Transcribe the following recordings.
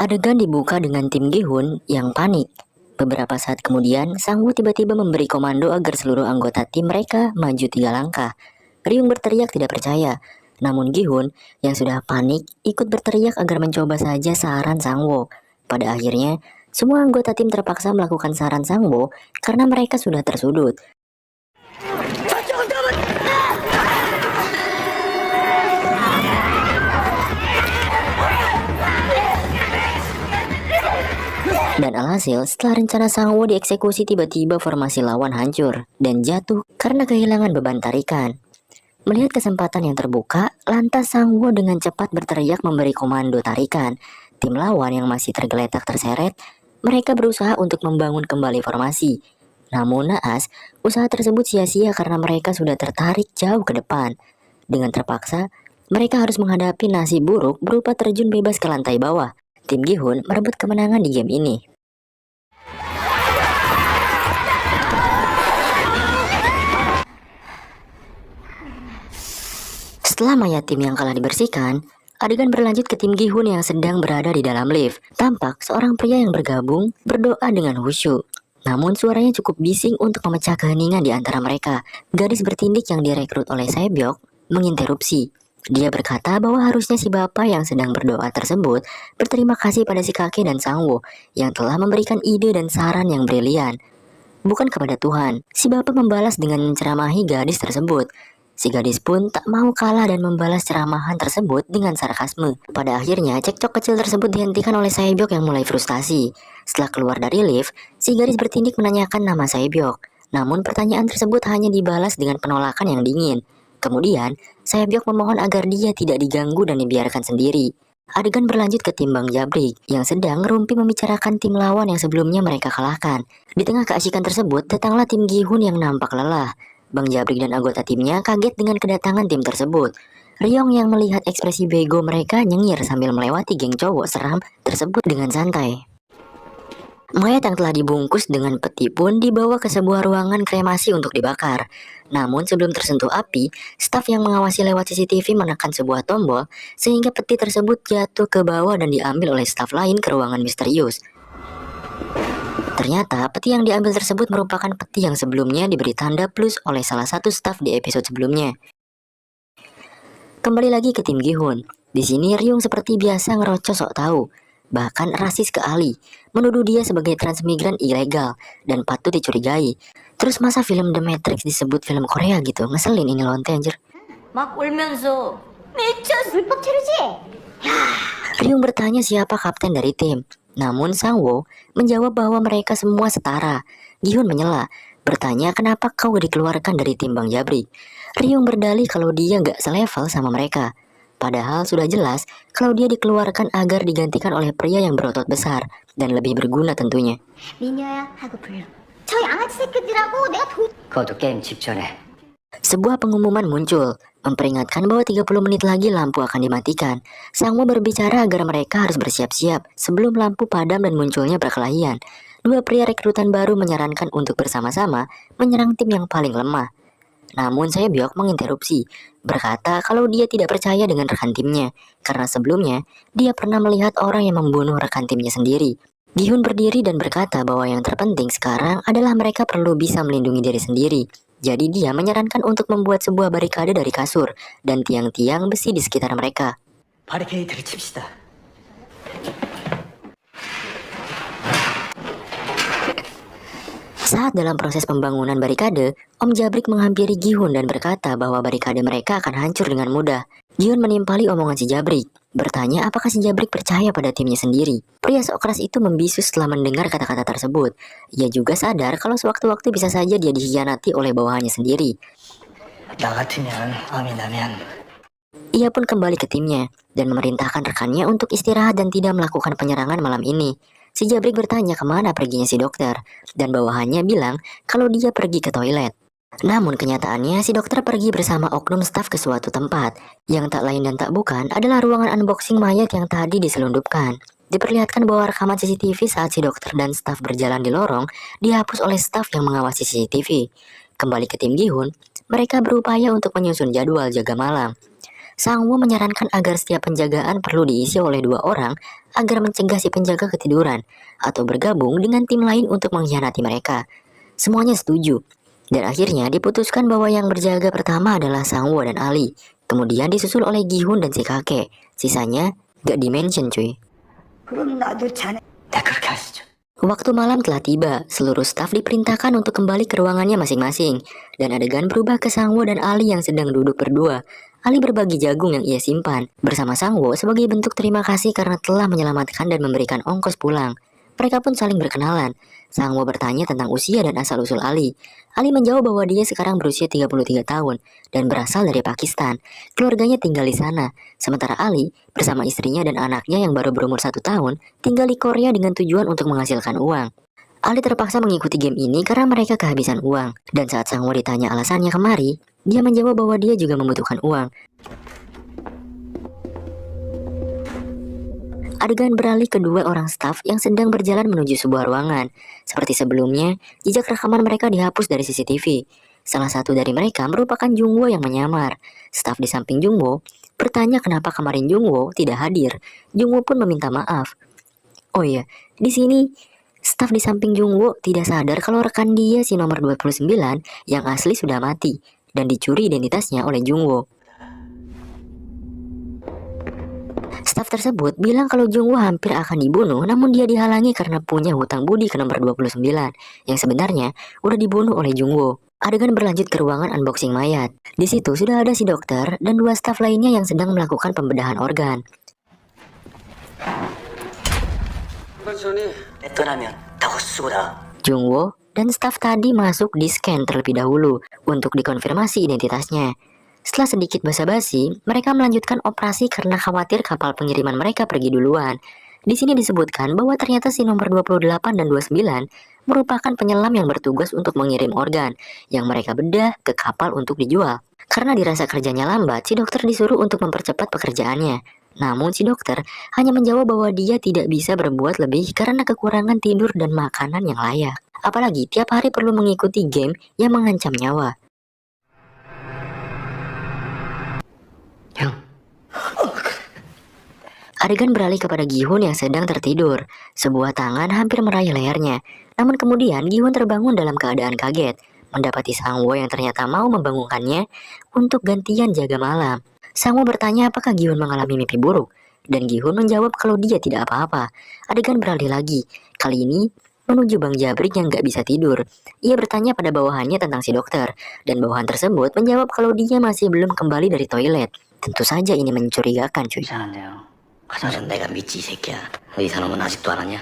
Adegan dibuka dengan Tim Gi-hun yang panik. Beberapa saat kemudian, Sang-woo tiba-tiba memberi komando agar seluruh anggota tim mereka maju 3 langkah. Ryung berteriak tidak percaya, namun Gi-hun yang sudah panik ikut berteriak agar mencoba saja saran Sang-woo. Pada akhirnya, semua anggota tim terpaksa melakukan saran Sang-woo karena mereka sudah tersudut. Dan alhasil, setelah rencana Sang-woo dieksekusi, tiba-tiba formasi lawan hancur dan jatuh karena kehilangan beban tarikan. Melihat kesempatan yang terbuka, lantas Sang-woo dengan cepat berteriak memberi komando tarikan. Tim lawan yang masih tergeletak terseret, mereka berusaha untuk membangun kembali formasi. Namun naas, usaha tersebut sia-sia karena mereka sudah tertarik jauh ke depan. Dengan terpaksa, mereka harus menghadapi nasib buruk berupa terjun bebas ke lantai bawah. Tim Gi-hun merebut kemenangan di game ini. Setelah mayat tim yang kalah dibersihkan, adegan berlanjut ke tim Gi-hun yang sedang berada di dalam lift. Tampak seorang pria yang bergabung berdoa dengan khusyuk. Namun suaranya cukup bising untuk memecah keheningan di antara mereka. Gadis bertindik yang direkrut oleh Sae-byok menginterupsi. Dia berkata bahwa harusnya si bapak yang sedang berdoa tersebut berterima kasih pada si kakek dan Sang-woo yang telah memberikan ide dan saran yang brilian. Bukan kepada Tuhan. Si bapak membalas dengan menceramahi gadis tersebut. Si gadis pun tak mau kalah dan membalas ceramahan tersebut dengan sarkasme. Pada akhirnya, cekcok kecil tersebut dihentikan oleh Sae-byok yang mulai frustasi. Setelah keluar dari lift, si gadis bertindik menanyakan nama Sae-byok. Namun pertanyaan tersebut hanya dibalas dengan penolakan yang dingin. Kemudian, Sae-byok memohon agar dia tidak diganggu dan dibiarkan sendiri. Adegan berlanjut ke tim Bang Jabrik yang sedang ngerumpi membicarakan tim lawan yang sebelumnya mereka kalahkan. Di tengah keasikan tersebut, datanglah tim Gi-hun yang nampak lelah. Bang Jabrik dan anggota timnya kaget dengan kedatangan tim tersebut. Ryong yang melihat ekspresi bego mereka nyengir sambil melewati geng cowok seram tersebut dengan santai. Mayat yang telah dibungkus dengan peti pun dibawa ke sebuah ruangan kremasi untuk dibakar. Namun sebelum tersentuh api, staf yang mengawasi lewat CCTV menekan sebuah tombol sehingga peti tersebut jatuh ke bawah dan diambil oleh staf lain ke ruangan misterius. Ternyata peti yang diambil tersebut merupakan peti yang sebelumnya diberi tanda plus oleh salah satu staf di episode sebelumnya. Kembali lagi ke tim Gi-hun. Di sini Ryung seperti biasa ngerocos sok tahu. Bahkan rasis ke Ali, menuduh dia sebagai transmigran ilegal dan patut dicurigai. Terus masa film The Matrix disebut film Korea gitu? Ngeselin ini lonte anjir. 막 울면서 미쳤어 불법 체류지? Ryung bertanya siapa kapten dari tim. Namun Sang-woo menjawab bahwa mereka semua setara. Gi-hun menyela, bertanya kenapa kau dikeluarkan dari tim Bang Jabrik. Ryung berdalih kalau dia gak selevel sama mereka. Padahal sudah jelas kalau dia dikeluarkan agar digantikan oleh pria yang berotot besar dan lebih berguna tentunya. 미녀야 하고 불러 저 양아치 새끼들하고 내가 그것도 게임 직전에 Sebuah pengumuman muncul, memperingatkan bahwa 30 menit lagi lampu akan dimatikan. Sang-woo berbicara agar mereka harus bersiap-siap sebelum lampu padam dan munculnya perkelahian. Dua pria rekrutan baru menyarankan untuk bersama-sama menyerang tim yang paling lemah. Namun Sae-byok menginterupsi, berkata kalau dia tidak percaya dengan rekan timnya, karena sebelumnya dia pernah melihat orang yang membunuh rekan timnya sendiri. Gi-hun berdiri dan berkata bahwa yang terpenting sekarang adalah mereka perlu bisa melindungi diri sendiri. Jadi dia menyarankan untuk membuat sebuah barikade dari kasur dan tiang-tiang besi di sekitar mereka. 바리케이트를 칩시다. Saat dalam proses pembangunan barikade, Om Jabrik menghampiri Gi-hun dan berkata bahwa barikade mereka akan hancur dengan mudah. Gi-hun menimpali omongan si Jabrik, bertanya apakah si Jabrik percaya pada timnya sendiri. Pria sok keras itu membisu setelah mendengar kata-kata tersebut. Ia juga sadar kalau sewaktu-waktu bisa saja dia dikhianati oleh bawahannya sendiri. 나 같으면 암이 나면 Ia pun kembali ke timnya dan memerintahkan rekannya untuk istirahat dan tidak melakukan penyerangan malam ini. Si Jabrik bertanya kemana perginya si dokter, dan bawahannya bilang kalau dia pergi ke toilet. Namun kenyataannya si dokter pergi bersama oknum staf ke suatu tempat, yang tak lain dan tak bukan adalah ruangan unboxing mayat yang tadi diselundupkan. Diperlihatkan bahwa rekaman CCTV saat si dokter dan staf berjalan di lorong dihapus oleh staf yang mengawasi CCTV. Kembali ke tim Gi-hun, mereka berupaya untuk menyusun jadwal jaga malam. Sang Woo menyarankan agar setiap penjagaan perlu diisi oleh 2 orang agar mencegah si penjaga ketiduran atau bergabung dengan tim lain untuk mengkhianati mereka. Semuanya setuju. Dan akhirnya diputuskan bahwa yang berjaga pertama adalah Sang Woo dan Ali. Kemudian disusul oleh Gi-hun dan si kakek. Sisanya gak dimention cuy. 그럼 나도 자네. 네, 그렇게 하시죠. Waktu malam telah tiba, seluruh staf diperintahkan untuk kembali ke ruangannya masing-masing. Dan adegan berubah ke Sang Woo dan Ali yang sedang duduk berdua. Ali berbagi jagung yang ia simpan bersama Sang Woo sebagai bentuk terima kasih karena telah menyelamatkan dan memberikan ongkos pulang. Mereka pun saling berkenalan. Sang Woo bertanya tentang usia dan asal-usul Ali. Ali menjawab bahwa dia sekarang berusia 33 tahun dan berasal dari Pakistan. Keluarganya tinggal di sana. Sementara Ali bersama istrinya dan anaknya yang baru berumur 1 tahun tinggal di Korea dengan tujuan untuk menghasilkan uang. Ali terpaksa mengikuti game ini karena mereka kehabisan uang. Dan saat Sang Woo ditanya alasannya kemari, dia menjawab bahwa dia juga membutuhkan uang. Adegan beralih ke 2 orang staf yang sedang berjalan menuju sebuah ruangan. Seperti sebelumnya, jejak rekaman mereka dihapus dari CCTV. Salah satu dari mereka merupakan Jungwoo yang menyamar. Staf di samping Jungwoo bertanya kenapa kemarin Jungwoo tidak hadir. Jungwoo pun meminta maaf. Oh iya, di sini staf di samping Jungwoo tidak sadar kalau rekan dia si nomor 29 yang asli sudah mati dan dicuri identitasnya oleh Jungwoo. Staf tersebut bilang kalau Jungwoo hampir akan dibunuh, namun dia dihalangi karena punya hutang budi ke nomor 29 yang sebenarnya udah dibunuh oleh Jungwoo. Adegan berlanjut ke ruangan unboxing mayat. Di situ sudah ada si dokter dan 2 staf lainnya yang sedang melakukan pembedahan organ. Jungwoo dan staf tadi masuk di scan terlebih dahulu untuk dikonfirmasi identitasnya. Setelah sedikit basa-basi, mereka melanjutkan operasi karena khawatir kapal pengiriman mereka pergi duluan. Di sini disebutkan bahwa ternyata si nomor 28 dan 29 merupakan penyelam yang bertugas untuk mengirim organ yang mereka bedah ke kapal untuk dijual. Karena dirasa kerjanya lambat, si dokter disuruh untuk mempercepat pekerjaannya. Namun si dokter hanya menjawab bahwa dia tidak bisa berbuat lebih karena kekurangan tidur dan makanan yang layak. Apalagi tiap hari perlu mengikuti game yang mengancam nyawa. Adegan beralih kepada Gi-hun yang sedang tertidur. Sebuah tangan hampir meraih lehernya. Namun kemudian Gi-hun terbangun dalam keadaan kaget, mendapati Sang Woo yang ternyata mau membangunkannya untuk gantian jaga malam. Sang Woo bertanya apakah Gi-hun mengalami mimpi buruk, dan Gi-hun menjawab kalau dia tidak apa-apa. Adegan beralih lagi, kali ini menuju Bang Jabrik yang gak bisa tidur. Ia bertanya pada bawahannya tentang si dokter, dan bawahan tersebut menjawab kalau dia masih belum kembali dari toilet. Tentu saja ini mencurigakan cuy. 화장실 내가 믿지 이 새끼야. 의사 놈은 아직도 안 왔냐?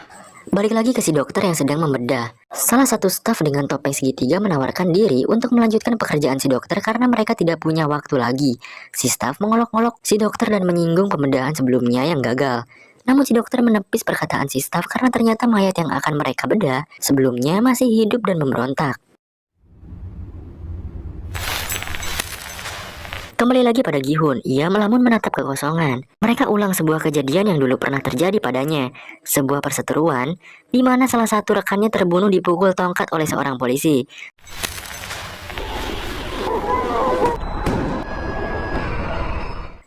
Balik lagi ke si dokter yang sedang membedah. Salah satu staf dengan topeng segitiga menawarkan diri untuk melanjutkan pekerjaan si dokter karena mereka tidak punya waktu lagi. Si staf mengolok-olok si dokter dan menyinggung pembedahan sebelumnya yang gagal. Namun si dokter menepis perkataan si staf karena ternyata mayat yang akan mereka bedah sebelumnya masih hidup dan memberontak. Kembali lagi pada Gi-hun, ia melamun menatap kekosongan. Mereka ulang sebuah kejadian yang dulu pernah terjadi padanya. Sebuah perseteruan, di mana salah satu rekannya terbunuh dipukul tongkat oleh seorang polisi.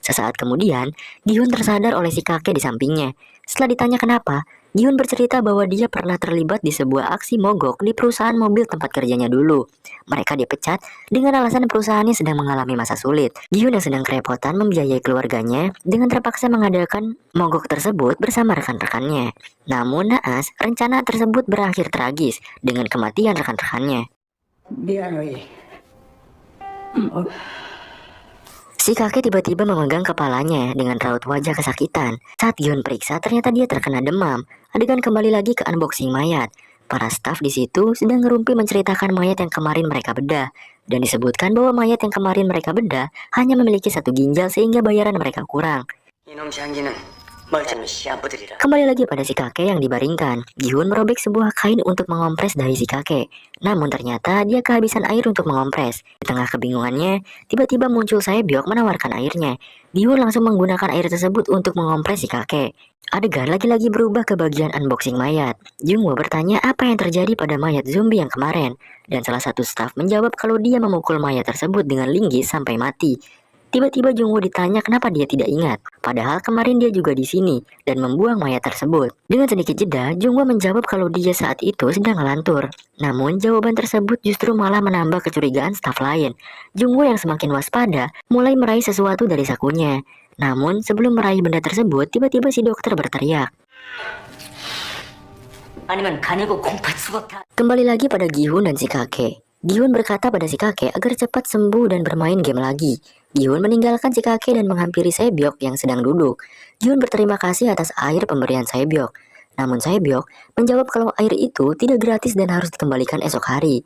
Sesaat kemudian, Gi-hun tersadar oleh si kakek di sampingnya. Setelah ditanya kenapa, Gi-hun bercerita bahwa dia pernah terlibat di sebuah aksi mogok di perusahaan mobil tempat kerjanya dulu. Mereka dipecat dengan alasan perusahaannya sedang mengalami masa sulit. Gi-hun yang sedang kerepotan membiayai keluarganya dengan terpaksa mengadakan mogok tersebut bersama rekan-rekannya. Namun naas, rencana tersebut berakhir tragis dengan kematian rekan-rekannya. Si kakek tiba-tiba memegang kepalanya dengan raut wajah kesakitan. Saat Gi-hun periksa, ternyata dia terkena demam. Adegan kembali lagi ke unboxing mayat. Para staf di situ sedang ngerumpi menceritakan mayat yang kemarin mereka bedah. Dan disebutkan bahwa mayat yang kemarin mereka bedah hanya memiliki 1 ginjal sehingga bayaran mereka kurang. Kembali lagi pada si kakek yang dibaringkan. Gi-hun merobek sebuah kain untuk mengompres dahi si kakek. Namun ternyata dia kehabisan air untuk mengompres. Di tengah kebingungannya, tiba-tiba muncul Sae-byok menawarkan airnya. Gi-hun langsung menggunakan air tersebut untuk mengompres si kakek. Adegan lagi-lagi berubah ke bagian unboxing mayat. Jungwoo bertanya apa yang terjadi pada mayat zombie yang kemarin. Dan salah satu staf menjawab kalau dia memukul mayat tersebut dengan linggis sampai mati. Tiba-tiba Jungwoo ditanya kenapa dia tidak ingat. Padahal kemarin dia juga di sini dan membuang mayat tersebut. Dengan sedikit jeda, Jungwoo menjawab kalau dia saat itu sedang ngelantur. Namun jawaban tersebut justru malah menambah kecurigaan staf lain. Jungwoo yang semakin waspada mulai meraih sesuatu dari sakunya. Namun sebelum meraih benda tersebut, tiba-tiba si dokter berteriak. Kembali lagi pada Gi-hun dan si kakek. Gi-hun berkata pada si kakek agar cepat sembuh dan bermain game lagi. Gi-hun meninggalkan si kakek dan menghampiri Sae-byok yang sedang duduk. Gi-hun berterima kasih atas air pemberian Sae-byok. Namun Sae-byok menjawab kalau air itu tidak gratis dan harus dikembalikan esok hari.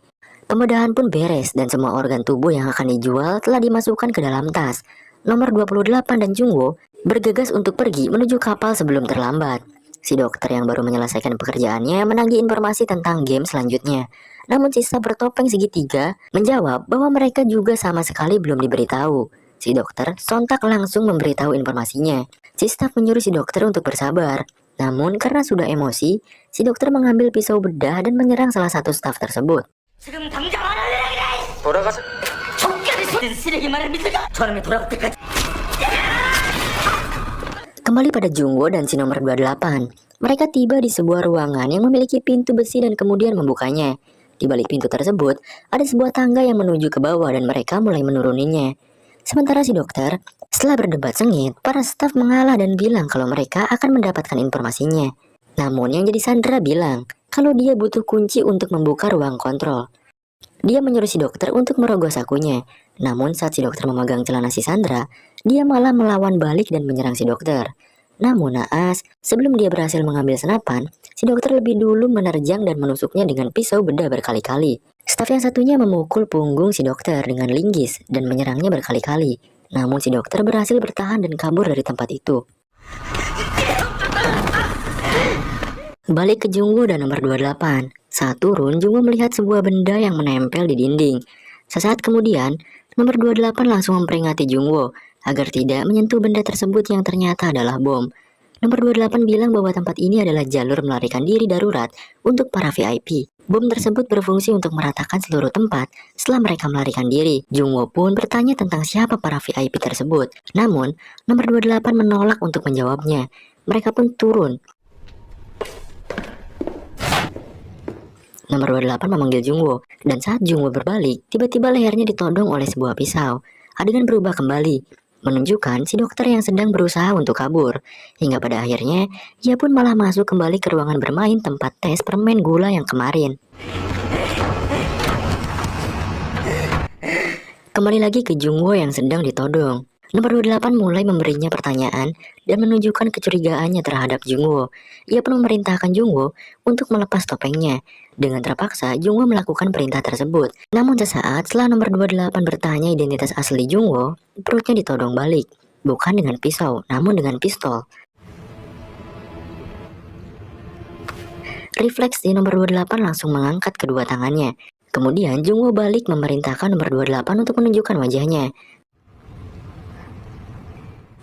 Pembedahan pun beres dan semua organ tubuh yang akan dijual telah dimasukkan ke dalam tas. Nomor 28 dan Jungwoo bergegas untuk pergi menuju kapal sebelum terlambat. Si dokter yang baru menyelesaikan pekerjaannya menagih informasi tentang game selanjutnya. Namun si staf bertopeng segitiga menjawab bahwa mereka juga sama sekali belum diberitahu. Si dokter sontak langsung memberitahu informasinya. Si staf menyuruh si dokter untuk bersabar. Namun karena sudah emosi, si dokter mengambil pisau bedah dan menyerang salah satu staf tersebut. Kembali pada Jungwoo dan si nomor 28. Mereka tiba di sebuah ruangan yang memiliki pintu besi dan kemudian membukanya. Di balik pintu tersebut, ada sebuah tangga yang menuju ke bawah dan mereka mulai menuruninya. Sementara si dokter, setelah berdebat sengit, para staf mengalah dan bilang kalau mereka akan mendapatkan informasinya. Namun yang jadi Sandra bilang kalau dia butuh kunci untuk membuka ruang kontrol. Dia menyuruh si dokter untuk merogoh sakunya. Namun saat si dokter memegang celana si Sandra, dia malah melawan balik dan menyerang si dokter. Namun naas, sebelum dia berhasil mengambil senapan, si dokter lebih dulu menerjang dan menusuknya dengan pisau bedah berkali-kali. Staf yang satunya memukul punggung si dokter dengan linggis dan menyerangnya berkali-kali. Namun si dokter berhasil bertahan dan kabur dari tempat itu. Balik ke Jungwoo dan nomor 28. Saat turun, Jungwoo melihat sebuah benda yang menempel di dinding. Sesaat kemudian, nomor 28 langsung memperingati Jungwoo agar tidak menyentuh benda tersebut yang ternyata adalah bom. Nomor 28 bilang bahwa tempat ini adalah jalur melarikan diri darurat untuk para VIP. Bom tersebut berfungsi untuk meratakan seluruh tempat setelah mereka melarikan diri. Jungwoo pun bertanya tentang siapa para VIP tersebut. Namun, nomor 28 menolak untuk menjawabnya. Mereka pun turun. Nomor 28 memanggil Jungwoo, dan saat Jungwoo berbalik, tiba-tiba lehernya ditodong oleh sebuah pisau. Adegan berubah kembali, menunjukkan si dokter yang sedang berusaha untuk kabur. Hingga pada akhirnya, ia pun malah masuk kembali ke ruangan bermain tempat tes permen gula yang kemarin. Kembali lagi ke Jungwoo yang sedang ditodong. Nomor 28 mulai memberinya pertanyaan dan menunjukkan kecurigaannya terhadap Jungwoo. Ia pun memerintahkan Jungwoo untuk melepas topengnya. Dengan terpaksa, Jungwoo melakukan perintah tersebut. Namun sesaat setelah nomor 28 bertanya identitas asli Jungwoo, perutnya ditodong balik. Bukan dengan pisau, namun dengan pistol. Refleks di nomor 28 langsung mengangkat kedua tangannya. Kemudian Jungwoo balik memerintahkan nomor 28 untuk menunjukkan wajahnya.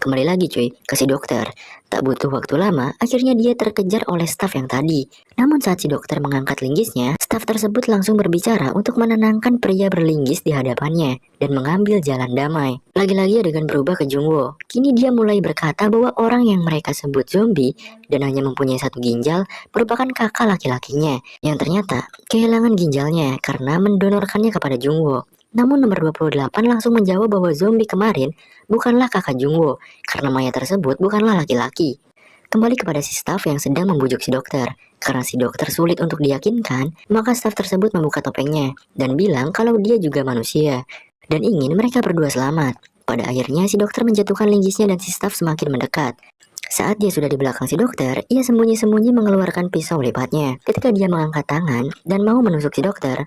Kembali lagi cuy, ke si dokter. Tak butuh waktu lama, akhirnya dia terkejar oleh staf yang tadi. Namun saat si dokter mengangkat linggisnya, staf tersebut langsung berbicara untuk menenangkan pria berlinggis di hadapannya dan mengambil jalan damai. Lagi-lagi adegan berubah ke Jungwoo. Kini dia mulai berkata bahwa orang yang mereka sebut zombie dan hanya mempunyai satu ginjal merupakan kakak laki-lakinya yang ternyata kehilangan ginjalnya karena mendonorkannya kepada Jungwoo. Namun nomor 28 langsung menjawab bahwa zombie kemarin bukanlah kakak Jungwoo karena mayat tersebut bukanlah laki-laki. Kembali kepada si staf yang sedang membujuk si dokter. Karena si dokter sulit untuk diyakinkan, maka staf tersebut membuka topengnya dan bilang kalau dia juga manusia dan ingin mereka berdua selamat. Pada akhirnya si dokter menjatuhkan linggisnya dan si staf semakin mendekat. Saat dia sudah di belakang si dokter, ia sembunyi-sembunyi mengeluarkan pisau lipatnya. Ketika dia mengangkat tangan dan mau menusuk si dokter,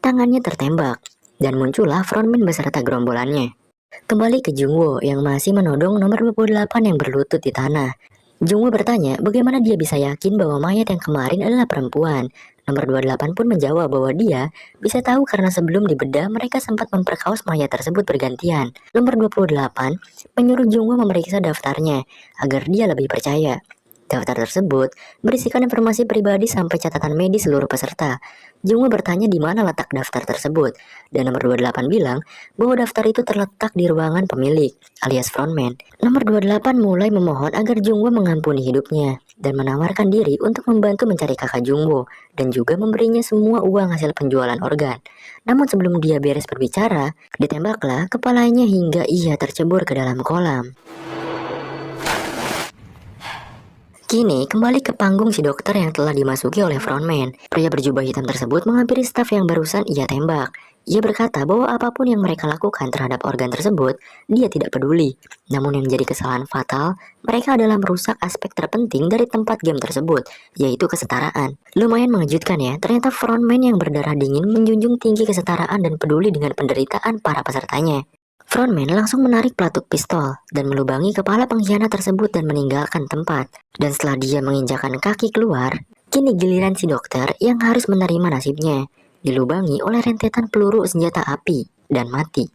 tangannya tertembak. Dan muncullah frontman beserta gerombolannya. Kembali ke Jungwoo yang masih menodong nomor 28 yang berlutut di tanah. Jungwoo bertanya bagaimana dia bisa yakin bahwa mayat yang kemarin adalah perempuan. Nomor 28 pun menjawab bahwa dia bisa tahu karena sebelum dibedah mereka sempat memperkaos mayat tersebut bergantian. Nomor 28 menyuruh Jungwoo memeriksa daftarnya agar dia lebih percaya. Daftar tersebut berisikan informasi pribadi sampai catatan medis seluruh peserta. Jungwoo bertanya di mana letak daftar tersebut, dan nomor 28 bilang bahwa daftar itu terletak di ruangan pemilik, alias frontman. Nomor 28 mulai memohon agar Jungwoo mengampuni hidupnya, dan menawarkan diri untuk membantu mencari kakak Jungwoo, dan juga memberinya semua uang hasil penjualan organ. Namun sebelum dia beres berbicara, ditembaklah kepalanya hingga ia tercebur ke dalam kolam. Kini kembali ke panggung si dokter yang telah dimasuki oleh frontman. Pria berjubah hitam tersebut menghampiri staf yang barusan ia tembak. Ia berkata bahwa apapun yang mereka lakukan terhadap organ tersebut, dia tidak peduli. Namun yang menjadi kesalahan fatal, mereka adalah merusak aspek terpenting dari tempat game tersebut, yaitu kesetaraan. Lumayan mengejutkan ya, ternyata frontman yang berdarah dingin menjunjung tinggi kesetaraan dan peduli dengan penderitaan para pesertanya. Frontman langsung menarik pelatuk pistol dan melubangi kepala pengkhianat tersebut dan meninggalkan tempat. Dan setelah dia menginjakan kaki keluar, kini giliran si dokter yang harus menerima nasibnya, dilubangi oleh rentetan peluru senjata api dan mati.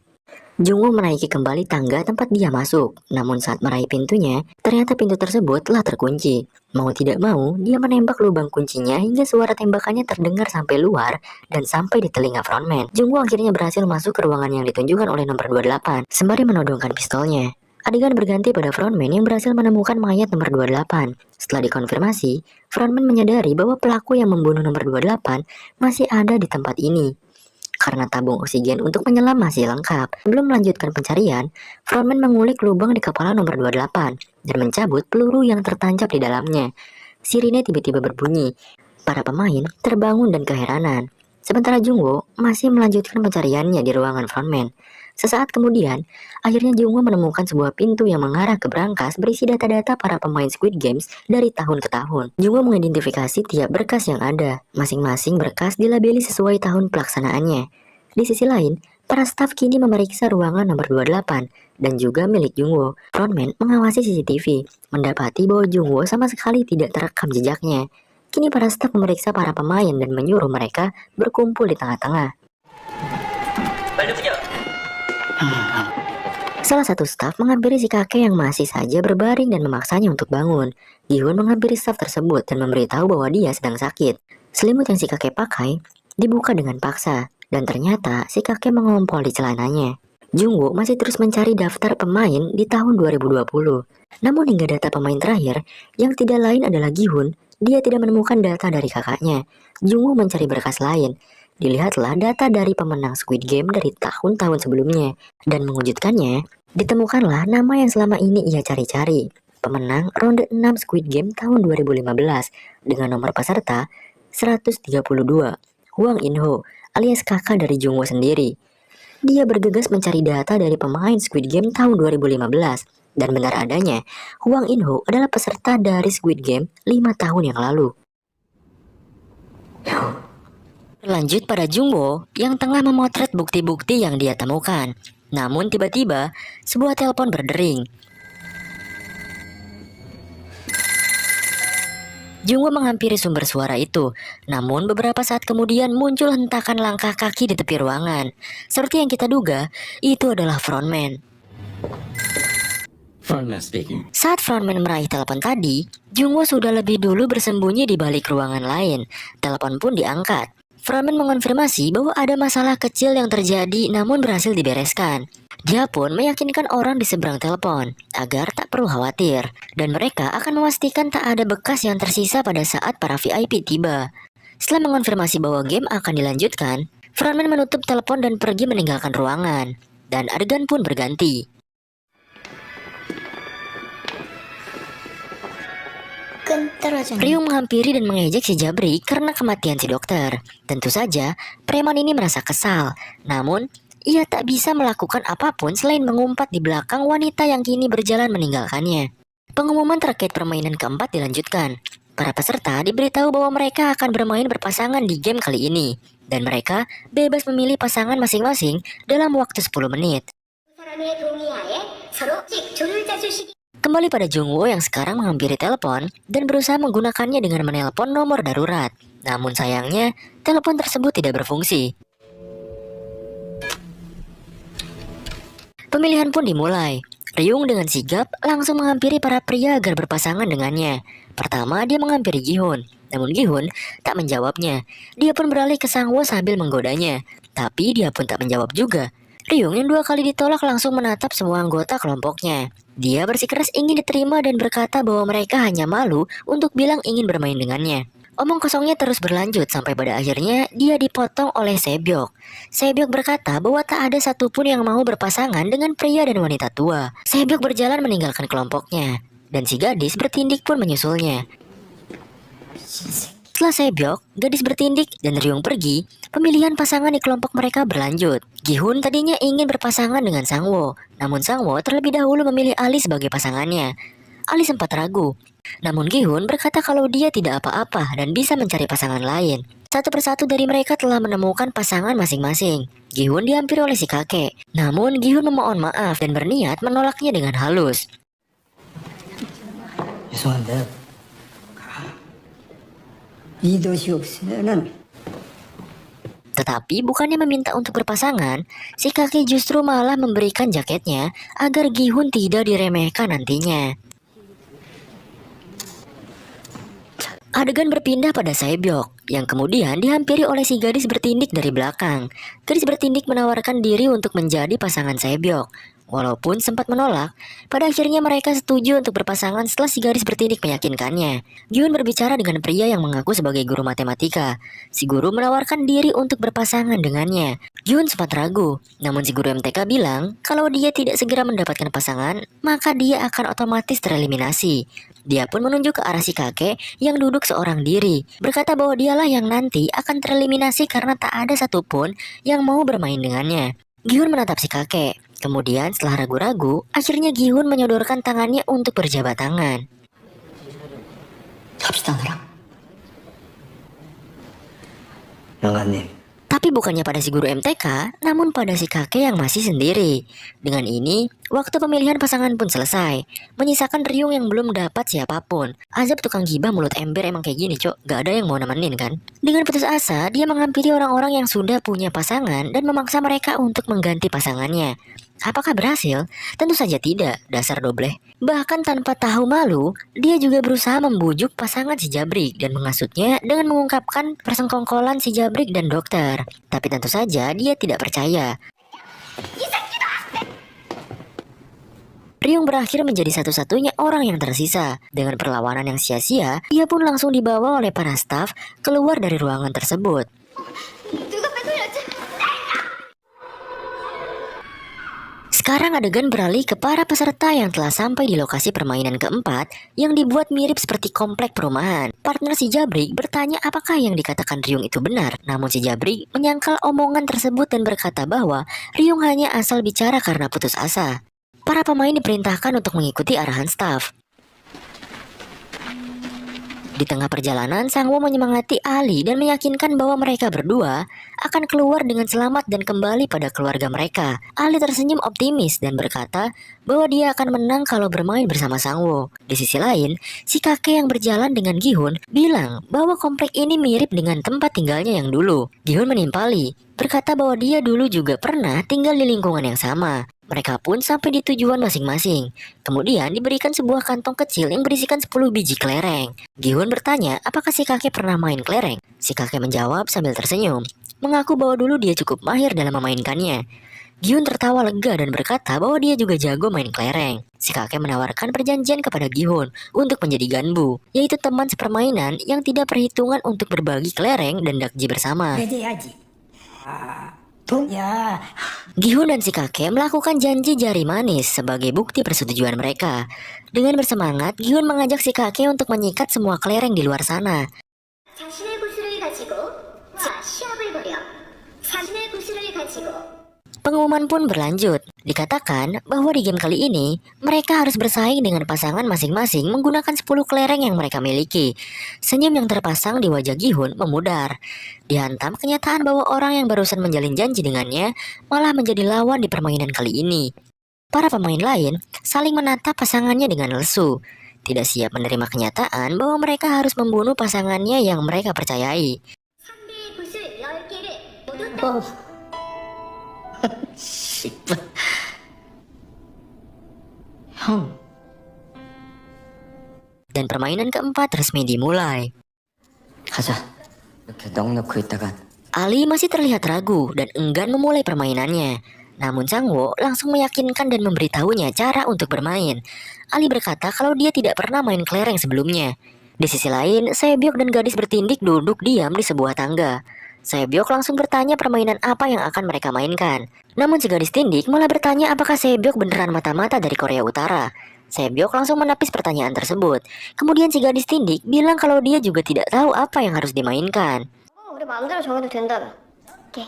Jungwoo menaiki kembali tangga tempat dia masuk, namun saat meraih pintunya, ternyata pintu tersebut telah terkunci. Mau tidak mau, dia menembak lubang kuncinya hingga suara tembakannya terdengar sampai luar dan sampai di telinga frontman. Jungwoo akhirnya berhasil masuk ke ruangan yang ditunjukkan oleh nomor 28, sembari menodongkan pistolnya. Adegan berganti pada frontman yang berhasil menemukan mayat nomor 28. Setelah dikonfirmasi, frontman menyadari bahwa pelaku yang membunuh nomor 28 masih ada di tempat ini. Karena tabung oksigen untuk menyelam masih lengkap. Sebelum melanjutkan pencarian, frontman mengulik lubang di kepala nomor 28 dan mencabut peluru yang tertancap di dalamnya. Sirine tiba-tiba berbunyi. Para pemain terbangun dan keheranan. Sementara Jungwoo masih melanjutkan pencariannya di ruangan frontman. Sesaat kemudian, akhirnya Jungwoo menemukan sebuah pintu yang mengarah ke brankas berisi data-data para pemain Squid Games dari tahun ke tahun. Jungwoo mengidentifikasi tiap berkas yang ada. Masing-masing berkas dilabeli sesuai tahun pelaksanaannya. Di sisi lain, para staf kini memeriksa ruangan nomor 28 dan juga milik Jungwoo. Frontman mengawasi CCTV, mendapati bahwa Jungwoo sama sekali tidak terekam jejaknya. Kini para staf memeriksa para pemain dan menyuruh mereka berkumpul di tengah-tengah. Salah satu staf menghampiri si kakek yang masih saja berbaring dan memaksanya untuk bangun. Gi-hun menghampiri staf tersebut dan memberitahu bahwa dia sedang sakit. Selimut yang si kakek pakai dibuka dengan paksa, dan ternyata si kakek mengompol di celananya. Jungwoo masih terus mencari daftar pemain di tahun 2020. Namun hingga data pemain terakhir, yang tidak lain adalah Gi-hun, dia tidak menemukan data dari kakaknya. Jungwoo mencari berkas lain. Dilihatlah data dari pemenang Squid Game dari tahun-tahun sebelumnya. Dan mengejutkannya, ditemukanlah nama yang selama ini ia cari-cari. Pemenang ronde 6 Squid Game tahun 2015 dengan nomor peserta 132, Hwang In-ho, alias kakak dari Jungwoo sendiri. Dia bergegas mencari data dari pemain Squid Game tahun 2015. Dan benar adanya, Hwang In-ho adalah peserta dari Squid Game 5 tahun yang lalu. Lanjut pada Jungwoo yang tengah memotret bukti-bukti yang dia temukan. Namun tiba-tiba sebuah telepon berdering. Jungwoo menghampiri sumber suara itu. Namun beberapa saat kemudian muncul hentakan langkah kaki di tepi ruangan. Seperti yang kita duga, itu adalah frontman. Frontman speaking. Saat frontman meraih telepon tadi, Jungwoo sudah lebih dulu bersembunyi di balik ruangan lain. Telepon pun diangkat. Frontman mengonfirmasi bahwa ada masalah kecil yang terjadi namun berhasil dibereskan. Dia pun meyakinkan orang di seberang telepon agar tak perlu khawatir, dan mereka akan memastikan tak ada bekas yang tersisa pada saat para VIP tiba. Setelah mengonfirmasi bahwa game akan dilanjutkan, frontman menutup telepon dan pergi meninggalkan ruangan, dan adegan pun berganti. Ryu menghampiri dan mengejek si Jabri karena kematian si dokter. Tentu saja, preman ini merasa kesal. Namun, ia tak bisa melakukan apapun selain mengumpat di belakang wanita yang kini berjalan meninggalkannya. Pengumuman terkait permainan keempat dilanjutkan. Para peserta diberitahu bahwa mereka akan bermain berpasangan di game kali ini. Dan mereka bebas memilih pasangan masing-masing dalam waktu 10 menit. Kembali pada Jungwoo yang sekarang menghampiri telepon dan berusaha menggunakannya dengan menelpon nomor darurat. Namun sayangnya, telepon tersebut tidak berfungsi. Pemilihan pun dimulai. Ryung dengan sigap langsung menghampiri para pria agar berpasangan dengannya. Pertama dia menghampiri Gi-hun, namun Gi-hun tak menjawabnya. Dia pun beralih ke Sang-woo sambil menggodanya, tapi dia pun tak menjawab juga. Ryung yang 2 kali ditolak langsung menatap semua anggota kelompoknya. Dia bersikeras ingin diterima dan berkata bahwa mereka hanya malu untuk bilang ingin bermain dengannya. Omong kosongnya terus berlanjut sampai pada akhirnya dia dipotong oleh Sebyok. Sebyok berkata bahwa tak ada satupun yang mau berpasangan dengan pria dan wanita tua. Sebyok berjalan meninggalkan kelompoknya, dan si gadis bertindik pun menyusulnya. Setelah Sebyok, gadis bertindik, dan Ryung pergi, pemilihan pasangan di kelompok mereka berlanjut. Gi-hun tadinya ingin berpasangan dengan Sang-woo, namun Sang-woo terlebih dahulu memilih Ali sebagai pasangannya. Ali sempat ragu, namun Gi-hun berkata kalau dia tidak apa-apa dan bisa mencari pasangan lain. Satu persatu dari mereka telah menemukan pasangan masing-masing. Gi-hun dihampiri oleh si kakek, namun Gi-hun memohon maaf dan berniat menolaknya dengan halus. 죄송한데 이 도시 없으면은 Tetapi bukannya meminta untuk berpasangan, si kakek justru malah memberikan jaketnya agar Gi-hun tidak diremehkan nantinya. Adegan berpindah pada Sebyok, yang kemudian dihampiri oleh si gadis bertindik dari belakang. Gadis bertindik menawarkan diri untuk menjadi pasangan Sebyok. Walaupun sempat menolak, pada akhirnya mereka setuju untuk berpasangan setelah si gadis bertindik meyakinkannya. Gi-hun berbicara dengan pria yang mengaku sebagai guru matematika. Si guru menawarkan diri untuk berpasangan dengannya. Gi-hun sempat ragu, namun si guru MTK bilang kalau dia tidak segera mendapatkan pasangan, maka dia akan otomatis tereliminasi. Dia pun menunjuk ke arah si kakek yang duduk seorang diri, berkata bahwa dialah yang nanti akan tereliminasi karena tak ada satupun yang mau bermain dengannya. Gi-hun menatap si kakek. Kemudian setelah ragu-ragu, akhirnya Gi-hun menyodorkan tangannya untuk berjabat tangan. 잡시다 너랑 영감님 Tapi bukannya pada si guru MTK, namun pada si kakek yang masih sendiri. Dengan ini, waktu pemilihan pasangan pun selesai, menyisakan Ryung yang belum dapat siapapun. Azab tukang gibah mulut ember emang kayak gini, cok. Gak ada yang mau nemenin kan? Dengan putus asa, dia menghampiri orang-orang yang sudah punya pasangan dan memaksa mereka untuk mengganti pasangannya. Apakah berhasil? Tentu saja tidak, dasar dobleh. Bahkan tanpa tahu malu, dia juga berusaha membujuk pasangan si Jabrik dan menghasutnya dengan mengungkapkan persengkongkolan si Jabrik dan dokter. Tapi tentu saja dia tidak percaya. Ryung berakhir menjadi satu-satunya orang yang tersisa. Dengan perlawanan yang sia-sia, dia pun langsung dibawa oleh para staf keluar dari ruangan tersebut. Sekarang adegan beralih ke para peserta yang telah sampai di lokasi permainan keempat yang dibuat mirip seperti komplek perumahan. Partner si Jabrik bertanya apakah yang dikatakan Ryung itu benar. Namun si Jabrik menyangkal omongan tersebut dan berkata bahwa Ryung hanya asal bicara karena putus asa. Para pemain diperintahkan untuk mengikuti arahan staf. Di tengah perjalanan, Sang-woo menyemangati Ali dan meyakinkan bahwa mereka berdua akan keluar dengan selamat dan kembali pada keluarga mereka. Ali tersenyum optimis dan berkata bahwa dia akan menang kalau bermain bersama Sang-woo. Di sisi lain, si kakek yang berjalan dengan Gi-hun bilang bahwa komplek ini mirip dengan tempat tinggalnya yang dulu. Gi-hun menimpali, berkata bahwa dia dulu juga pernah tinggal di lingkungan yang sama. Mereka pun sampai di tujuan masing-masing. Kemudian diberikan sebuah kantong kecil yang berisikan 10 biji kelereng. Gi-hun bertanya apakah si kakek pernah main kelereng. Si kakek menjawab sambil tersenyum, mengaku bahwa dulu dia cukup mahir dalam memainkannya. Gi-hun tertawa lega dan berkata bahwa dia juga jago main kelereng. Si kakek menawarkan perjanjian kepada Gi-hun untuk menjadi ganbu, yaitu teman sepermainan yang tidak perhitungan untuk berbagi kelereng dan dakji bersama. Gi-hun dan si kakek melakukan janji jari manis sebagai bukti persetujuan mereka. Dengan bersemangat, Gi-hun mengajak si kakek untuk menyikat semua kelereng di luar sana. Pengumuman pun berlanjut. Dikatakan bahwa di game kali ini, mereka harus bersaing dengan pasangan masing-masing menggunakan 10 kelereng yang mereka miliki. Senyum yang terpasang di wajah Gi-hun memudar. Dihantam kenyataan bahwa orang yang barusan menjalin janji dengannya malah menjadi lawan di permainan kali ini. Para pemain lain saling menatap pasangannya dengan lesu. Tidak siap menerima kenyataan bahwa mereka harus membunuh pasangannya yang mereka percayai. 형. Dan permainan keempat resmi dimulai. 가자. 이렇게 넋놓고 있다간 Ali masih terlihat ragu dan enggan memulai permainannya. Namun Sangwo langsung meyakinkan dan memberitahunya cara untuk bermain. Ali berkata kalau dia tidak pernah main kelereng sebelumnya. Di sisi lain, Saebyok dan gadis bertindik duduk diam di sebuah tangga. Saebyok langsung bertanya permainan apa yang akan mereka mainkan. Namun si gadis tindik malah bertanya apakah Saebyok beneran mata-mata dari Korea Utara. Saebyok langsung menepis pertanyaan tersebut. Kemudian si gadis tindik bilang kalau dia juga tidak tahu apa yang harus dimainkan. 우리 마음대로 정해도 된다며. 오케이.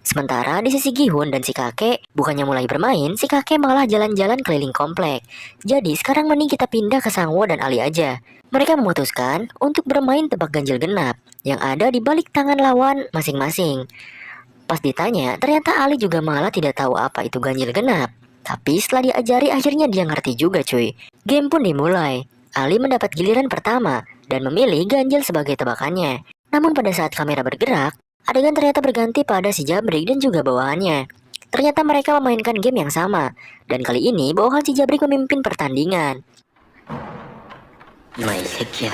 Sementara di sisi Gihun dan si kakek, bukannya mulai bermain, si kakek malah jalan-jalan keliling komplek. Jadi sekarang mending kita pindah ke Sangwo dan Ali aja. Mereka memutuskan untuk bermain tebak ganjil genap yang ada di balik tangan lawan masing-masing. Pas ditanya, ternyata Ali juga malah tidak tahu apa itu ganjil genap. Tapi setelah diajari akhirnya dia ngerti juga cuy. Game pun dimulai. Ali mendapat giliran pertama dan memilih ganjil sebagai tebakannya. Namun pada saat kamera bergerak, adegan ternyata berganti pada si Jabrik dan juga bawahannya. Ternyata mereka memainkan game yang sama. Dan kali ini bawahan si Jabrik memimpin pertandingan. 이마 이 새끼야.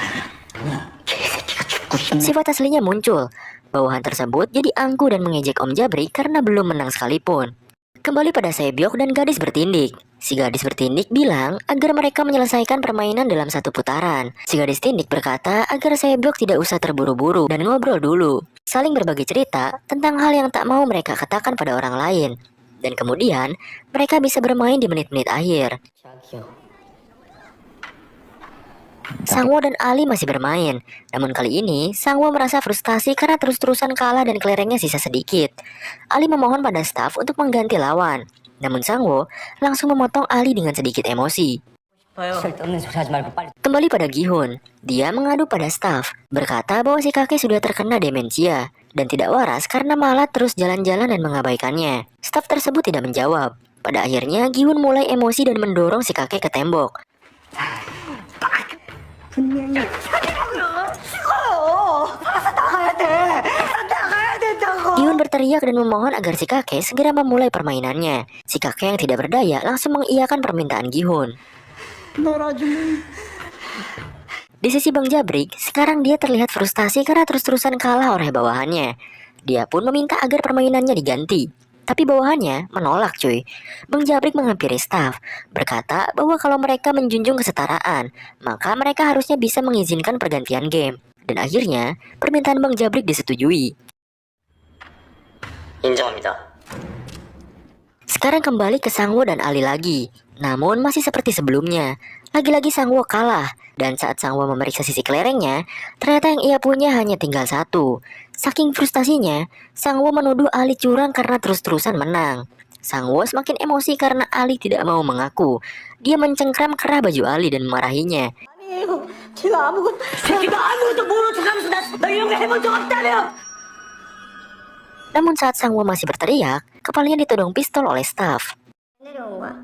개새끼가 죽고 싶네. Sifat aslinya muncul. Bawahan tersebut jadi angkuh dan mengejek Om Jabrik karena belum menang sekalipun. Kembali pada Saebyok dan gadis bertindik. Si gadis bertindik bilang agar mereka menyelesaikan permainan dalam satu putaran. Si gadis tindik berkata agar Saebyok tidak usah terburu-buru dan ngobrol dulu. Saling berbagi cerita tentang hal yang tak mau mereka katakan pada orang lain. Dan kemudian mereka bisa bermain di menit-menit akhir. Sangwo dan Ali masih bermain. Namun kali ini Sangwo merasa frustasi karena terus-terusan kalah dan kelerengnya sisa sedikit. Ali memohon pada staf untuk mengganti lawan. Namun Sangwo langsung memotong Ali dengan sedikit emosi. 쓸데없는 소리 하지 말고 빨리. Kembali pada Gihun, dia mengadu pada staf, berkata bahwa si kakek sudah terkena demensia dan tidak waras karena malah terus jalan-jalan dan mengabaikannya. Staf tersebut tidak menjawab. Pada akhirnya Gihun mulai emosi dan mendorong si kakek ke tembok. 분명히 Gihun berteriak dan memohon agar si kakek segera memulai permainannya. Si kakek yang tidak berdaya langsung mengiyakan permintaan Gihun. Di sisi Bang Jabrik, sekarang dia terlihat frustasi karena terus-terusan kalah oleh bawahannya. Dia pun meminta agar permainannya diganti. Tapi bawahannya menolak cuy. Bang Jabrik menghampiri staf, berkata bahwa kalau mereka menjunjung kesetaraan, maka mereka harusnya bisa mengizinkan pergantian game. Dan akhirnya, permintaan Bang Jabrik disetujui. 인정합니다. Sekarang kembali ke Sangwo dan Ali lagi. Namun masih seperti sebelumnya. Lagi-lagi Sangwo kalah. Dan saat Sangwo memeriksa sisi kelerengnya, ternyata yang ia punya hanya tinggal satu. Saking frustasinya, Sangwo menuduh Ali curang karena terus-terusan menang. Sangwo semakin emosi karena Ali tidak mau mengaku. Dia mencengkram kerah baju Ali dan memarahinya. 아니에요. 제가 아무것도 모르고 가면서 나 이런 거 해본 적 없다며. Namun saat Sangwo masih berteriak, kepalanya ditodong pistol oleh staf. 내려온 거야.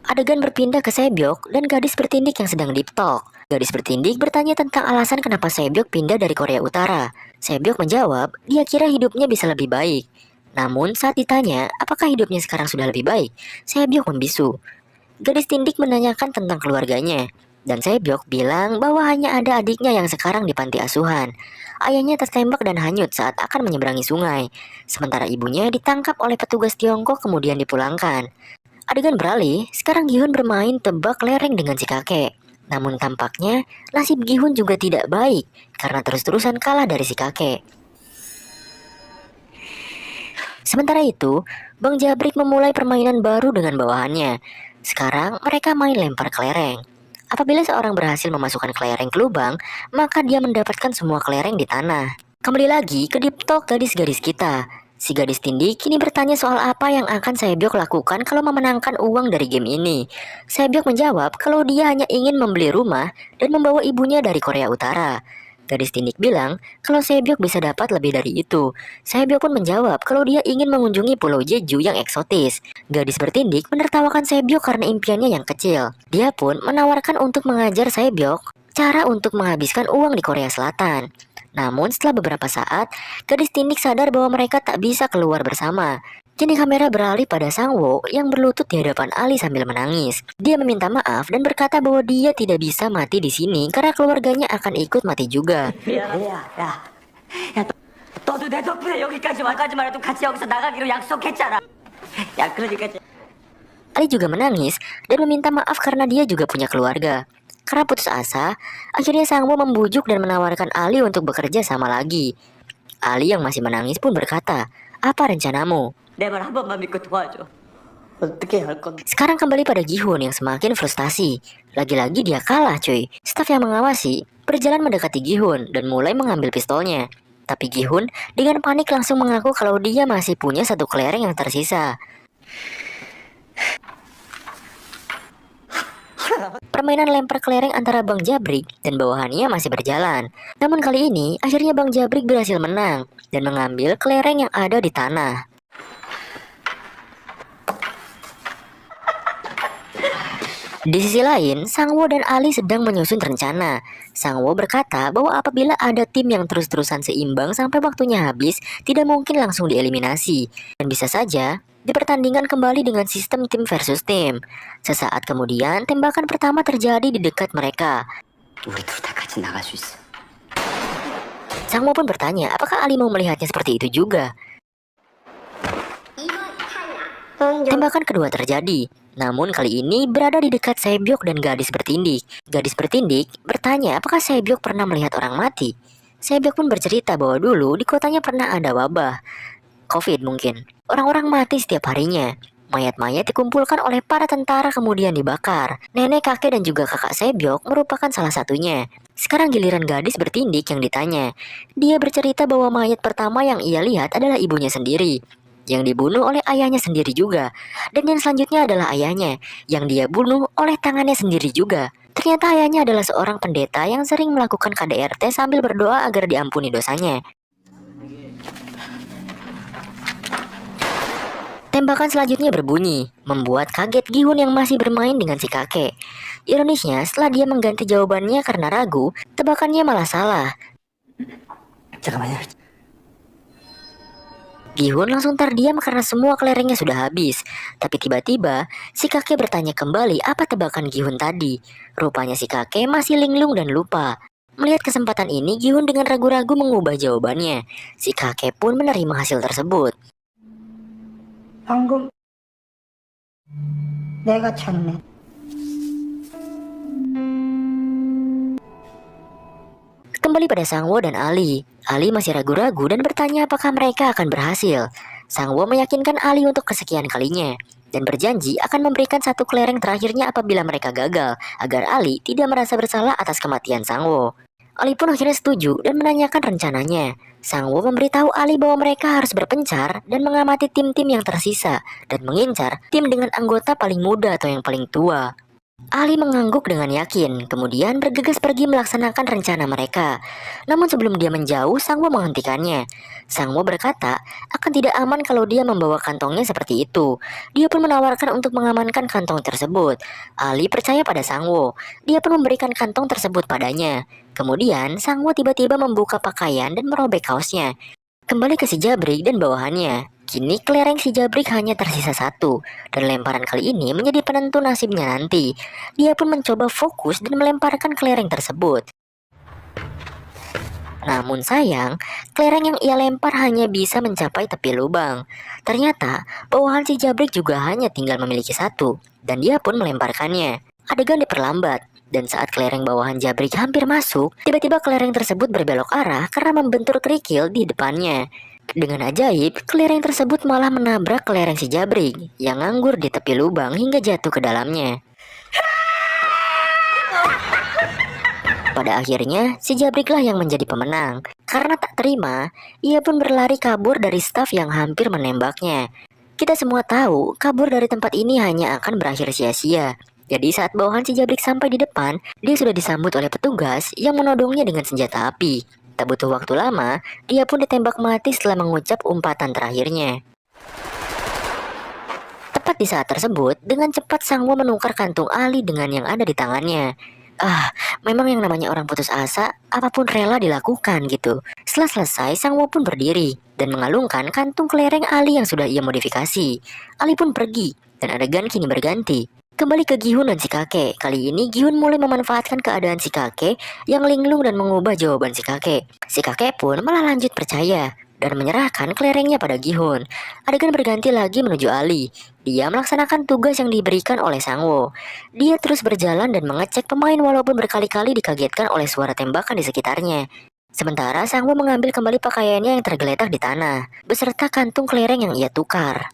Adegan berpindah ke Saebyok dan gadis bertindik yang sedang deep talk. Gadis bertindik bertanya tentang alasan kenapa Saebyok pindah dari Korea Utara. Saebyok menjawab, dia kira hidupnya bisa lebih baik. Namun saat ditanya, apakah hidupnya sekarang sudah lebih baik, Saebyok membisu. Gadis tindik menanyakan tentang keluarganya. Dan Saebyok bilang bahwa hanya ada adiknya yang sekarang di panti asuhan. Ayahnya tertembak dan hanyut saat akan menyeberangi sungai. Sementara ibunya ditangkap oleh petugas Tiongkok kemudian dipulangkan. Adegan beralih, sekarang Gihun bermain tebak lereng dengan si kakek. Namun tampaknya nasib Gihun juga tidak baik karena terus-terusan kalah dari si kakek. Sementara itu, Bang Jabrik memulai permainan baru dengan bawahannya. Sekarang mereka main lempar kelereng. Apabila seorang berhasil memasukkan kelereng ke lubang, maka dia mendapatkan semua kelereng di tanah. Kembali lagi ke deep talk gadis-gadis kita. Si gadis tindik kini bertanya soal apa yang akan Saebyok lakukan kalau memenangkan uang dari game ini. Saebyok menjawab kalau dia hanya ingin membeli rumah dan membawa ibunya dari Korea Utara. Gadis tindik bilang kalau Saebyok bisa dapat lebih dari itu. Saebyok pun menjawab kalau dia ingin mengunjungi Pulau Jeju yang eksotis. Gadis bertindik menertawakan Saebyok karena impiannya yang kecil. Dia pun menawarkan untuk mengajar Saebyok cara untuk menghabiskan uang di Korea Selatan. Namun setelah beberapa saat, gadis Tindik sadar bahwa mereka tak bisa keluar bersama. Kini kamera beralih pada Sangwo yang berlutut di hadapan Ali sambil menangis. Dia meminta maaf dan berkata bahwa dia tidak bisa mati di sini karena keluarganya akan ikut mati juga. 야, 너도 내 덕분에 여기까지만해도 같이 여기서 나가기로 약속했잖아. 야, 그러니까 Ali juga menangis dan meminta maaf karena dia juga punya keluarga. Karena putus asa, akhirnya Sangwo membujuk dan menawarkan Ali untuk bekerja sama lagi. Ali yang masih menangis pun berkata, "Apa rencanamu?" 내 말 한 번만 믿고 도와줘. 어떻게 할 건데? Sekarang kembali pada Gihun yang semakin frustasi. Lagi-lagi dia kalah cuy. Staf yang mengawasi berjalan mendekati Gihun dan mulai mengambil pistolnya. Tapi Gihun dengan panik langsung mengaku kalau dia masih punya satu kelereng yang tersisa. Permainan lempar kelereng antara Bang Jabrik dan bawahannya masih berjalan. Namun kali ini akhirnya Bang Jabrik berhasil menang dan mengambil kelereng yang ada di tanah. Di sisi lain, Sangwo dan Ali sedang menyusun rencana. Sangwo berkata bahwa apabila ada tim yang terus-terusan seimbang sampai waktunya habis, tidak mungkin langsung dieliminasi. Dan bisa saja dipertandingkan kembali dengan sistem tim versus tim. Sesaat kemudian, tembakan pertama terjadi di dekat mereka. 우리 둘 다 같이 나갈 수 있어. Sangwo pun bertanya, apakah Ali mau melihatnya seperti itu juga? Tembakan kedua terjadi. Namun kali ini berada di dekat Saebyok dan gadis bertindik. Gadis bertindik bertanya apakah Saebyok pernah melihat orang mati. Saebyok pun bercerita bahwa dulu di kotanya pernah ada wabah. COVID mungkin. Orang-orang mati setiap harinya. Mayat-mayat dikumpulkan oleh para tentara kemudian dibakar. Nenek, kakek, dan juga kakak Saebyok merupakan salah satunya. Sekarang giliran gadis bertindik yang ditanya. Dia bercerita bahwa mayat pertama yang ia lihat adalah ibunya sendiri, yang dibunuh oleh ayahnya sendiri juga. Dan yang selanjutnya adalah ayahnya, yang dia bunuh oleh tangannya sendiri juga. Ternyata ayahnya adalah seorang pendeta yang sering melakukan KDRT sambil berdoa agar diampuni dosanya. Tembakan selanjutnya berbunyi, membuat kaget Gihun yang masih bermain dengan si kakek. Ironisnya, setelah dia mengganti jawabannya karena ragu, tebakannya malah salah. 잠깐만요. Gihun langsung terdiam karena semua kelerengnya sudah habis. Tapi tiba-tiba, si kakek bertanya kembali apa tebakan Gihun tadi. Rupanya si kakek masih linglung dan lupa. Melihat kesempatan ini, Gihun dengan ragu-ragu mengubah jawabannya. Si kakek pun menerima hasil tersebut. 방금 내가 쳤네. Kembali pada Sangwo dan Ali. Ali masih ragu-ragu dan bertanya apakah mereka akan berhasil. Sangwo meyakinkan Ali untuk kesekian kalinya dan berjanji akan memberikan satu kelereng terakhirnya apabila mereka gagal, agar Ali tidak merasa bersalah atas kematian Sangwo. Ali pun akhirnya setuju dan menanyakan rencananya. Sangwo memberitahu Ali bahwa mereka harus berpencar dan mengamati tim-tim yang tersisa dan mengincar tim dengan anggota paling muda atau yang paling tua. Ali mengangguk dengan yakin, kemudian bergegas pergi melaksanakan rencana mereka. Namun sebelum dia menjauh, Sangwo menghentikannya. Sangwo berkata akan tidak aman kalau dia membawa kantongnya seperti itu. Dia pun menawarkan untuk mengamankan kantong tersebut. Ali percaya pada Sangwo. Dia pun memberikan kantong tersebut padanya. Kemudian Sangwo tiba-tiba membuka pakaian dan merobek kaosnya. Kembali ke si Jabrik dan bawahannya. Kini kelereng si Jabrik hanya tersisa satu, dan lemparan kali ini menjadi penentu nasibnya nanti. Dia pun mencoba fokus dan melemparkan kelereng tersebut. Namun sayang, kelereng yang ia lempar hanya bisa mencapai tepi lubang. Ternyata, bawahan si Jabrik juga hanya tinggal memiliki satu, dan dia pun melemparkannya. Adegan diperlambat, dan saat kelereng bawahan Jabrik hampir masuk, tiba-tiba kelereng tersebut berbelok arah karena membentur kerikil di depannya. Dengan ajaib, kelereng tersebut malah menabrak kelereng si Jabrik yang nganggur di tepi lubang hingga jatuh ke dalamnya. Pada akhirnya, si Jabriklah yang menjadi pemenang. Karena tak terima, ia pun berlari kabur dari staf yang hampir menembaknya. Kita semua tahu, kabur dari tempat ini hanya akan berakhir sia-sia. Jadi saat bawahan si Jabrik sampai di depan, dia sudah disambut oleh petugas yang menodongnya dengan senjata api. Tak butuh waktu lama, dia pun ditembak mati setelah mengucap umpatan terakhirnya. Tepat di saat tersebut, dengan cepat Sangwo menukar kantung Ali dengan yang ada di tangannya. Memang yang namanya orang putus asa, apapun rela dilakukan gitu. Setelah selesai, Sang Wo pun berdiri dan mengalungkan kantung kelereng Ali yang sudah ia modifikasi. Ali pun pergi, dan adegan kini berganti. Kembali ke Gihun dan si kakek. Kali ini Gihun mulai memanfaatkan keadaan si kakek yang linglung dan mengubah jawaban si kakek. Si kakek pun malah lanjut percaya dan menyerahkan kelerengnya pada Gihun. Adegan berganti lagi menuju Ali. Dia melaksanakan tugas yang diberikan oleh Sang Wo. Dia terus berjalan dan mengecek pemain walaupun berkali-kali dikagetkan oleh suara tembakan di sekitarnya. Sementara Sang Wo mengambil kembali pakaiannya yang tergeletak di tanah, beserta kantung kelereng yang ia tukar.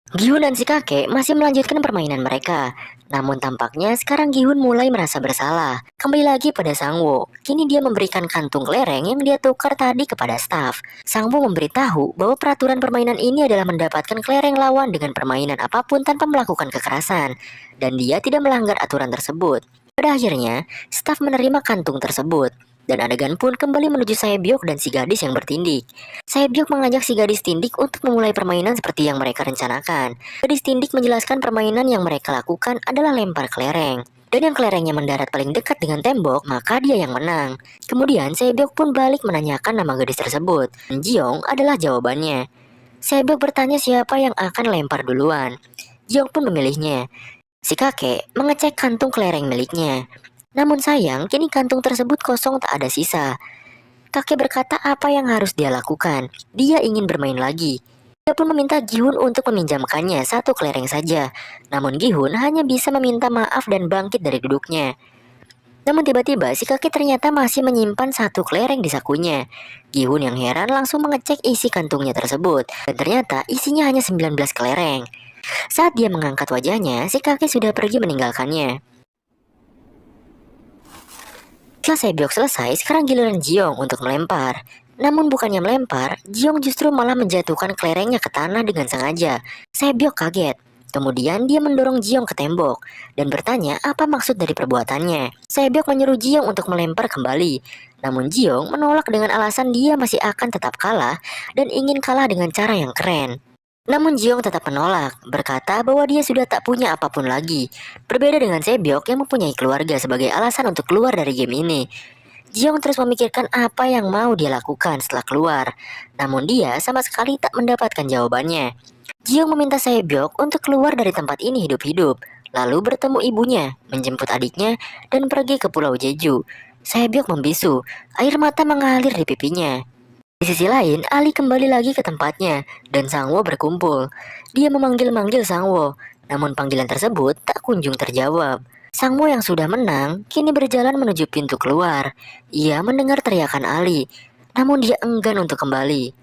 Gihun dan si kakek masih melanjutkan permainan mereka. Namun tampaknya sekarang Gihun mulai merasa bersalah. Kembali lagi pada Sang Wo. Kini dia memberikan kantung kelereng yang dia tukar tadi kepada staf. Sang Wo memberitahu bahwa peraturan permainan ini adalah mendapatkan kelereng lawan dengan permainan apapun tanpa melakukan kekerasan. Dan dia tidak melanggar aturan tersebut. Pada akhirnya, staf menerima kantung tersebut. Dan adegan pun kembali menuju Saebyok dan si gadis yang bertindik. Saebyok mengajak si gadis tindik untuk memulai permainan seperti yang mereka rencanakan. Gadis tindik menjelaskan permainan yang mereka lakukan adalah lempar kelereng. Dan yang kelerengnya mendarat paling dekat dengan tembok, maka dia yang menang. Kemudian Saebyok pun balik menanyakan nama gadis tersebut. Jiong adalah jawabannya. Saebyok bertanya siapa yang akan lempar duluan. Jiong pun memilihnya. Si kakek mengecek kantung kelereng miliknya. Namun sayang, kini kantung tersebut kosong, tak ada sisa. Kakek berkata apa yang harus dia lakukan. Dia ingin bermain lagi. Dia pun meminta Gihun untuk meminjamkannya satu kelereng saja. Namun Gihun hanya bisa meminta maaf dan bangkit dari duduknya. Namun tiba-tiba si kakek ternyata masih menyimpan satu kelereng di sakunya. Gihun yang heran langsung mengecek isi kantungnya tersebut. Dan ternyata isinya hanya 19 kelereng. Saat dia mengangkat wajahnya, si kakek sudah pergi meninggalkannya. Setelah Saebyok selesai, sekarang giliran Jiong untuk melempar. Namun bukannya melempar, Jiong justru malah menjatuhkan kelerengnya ke tanah dengan sengaja. Saebyok kaget. Kemudian dia mendorong Jiong ke tembok dan bertanya apa maksud dari perbuatannya. Saebyok menyuruh Jiong untuk melempar kembali. Namun Jiong menolak dengan alasan dia masih akan tetap kalah dan ingin kalah dengan cara yang keren. Namun Jiong tetap menolak, berkata bahwa dia sudah tak punya apapun lagi. Berbeda dengan Saebyok yang mempunyai keluarga sebagai alasan untuk keluar dari game ini. Jiong terus memikirkan apa yang mau dia lakukan setelah keluar. Namun dia sama sekali tak mendapatkan jawabannya. Jiong meminta Saebyok untuk keluar dari tempat ini hidup-hidup. Lalu bertemu ibunya, menjemput adiknya, dan pergi ke Pulau Jeju. Saebyok membisu, air mata mengalir di pipinya. Di sisi lain, Ali kembali lagi ke tempatnya, dan Sang Wo berkumpul. Dia memanggil-manggil Sang Wo, namun panggilan tersebut tak kunjung terjawab. Sang Wo yang sudah menang, kini berjalan menuju pintu keluar. Ia mendengar teriakan Ali, namun dia enggan untuk kembali.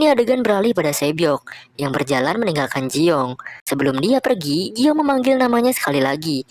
Ini adegan beralih pada Saebyok yang berjalan meninggalkan Jiong. Sebelum dia pergi, Jiong memanggil namanya sekali lagi.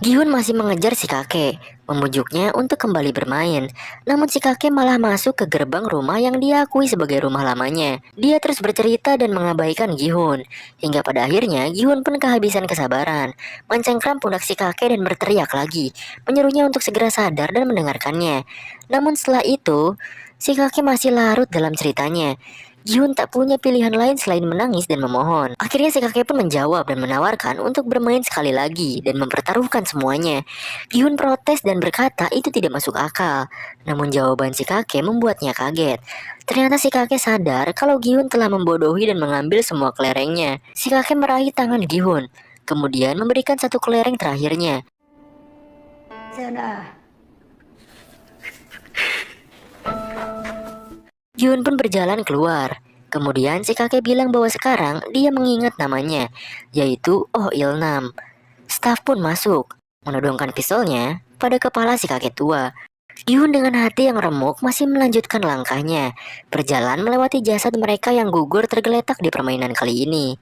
Gihun masih mengejar si kakek, membujuknya untuk kembali bermain. Namun si kakek malah masuk ke gerbang rumah yang dia akui sebagai rumah lamanya. Dia terus bercerita dan mengabaikan Gihun. Hingga pada akhirnya Gihun pun kehabisan kesabaran, mencengkram pundak si kakek dan berteriak lagi, menyuruhnya untuk segera sadar dan mendengarkannya. Namun setelah itu, si kakek masih larut dalam ceritanya. Gihun tak punya pilihan lain selain menangis dan memohon. Akhirnya si kakek pun menjawab dan menawarkan untuk bermain sekali lagi dan mempertaruhkan semuanya. Gihun protes dan berkata itu tidak masuk akal. Namun jawaban si kakek membuatnya kaget. Ternyata si kakek sadar kalau Gihun telah membodohi dan mengambil semua kelerengnya. Si kakek meraih tangan Gihun, kemudian memberikan satu kelereng terakhirnya. Gihun pun berjalan keluar. Kemudian si kakek bilang bahwa sekarang dia mengingat namanya, yaitu Oh Ilnam. Staf pun masuk, menodongkan pistolnya pada kepala si kakek tua. Gihun dengan hati yang remuk masih melanjutkan langkahnya, berjalan melewati jasad mereka yang gugur tergeletak di permainan kali ini.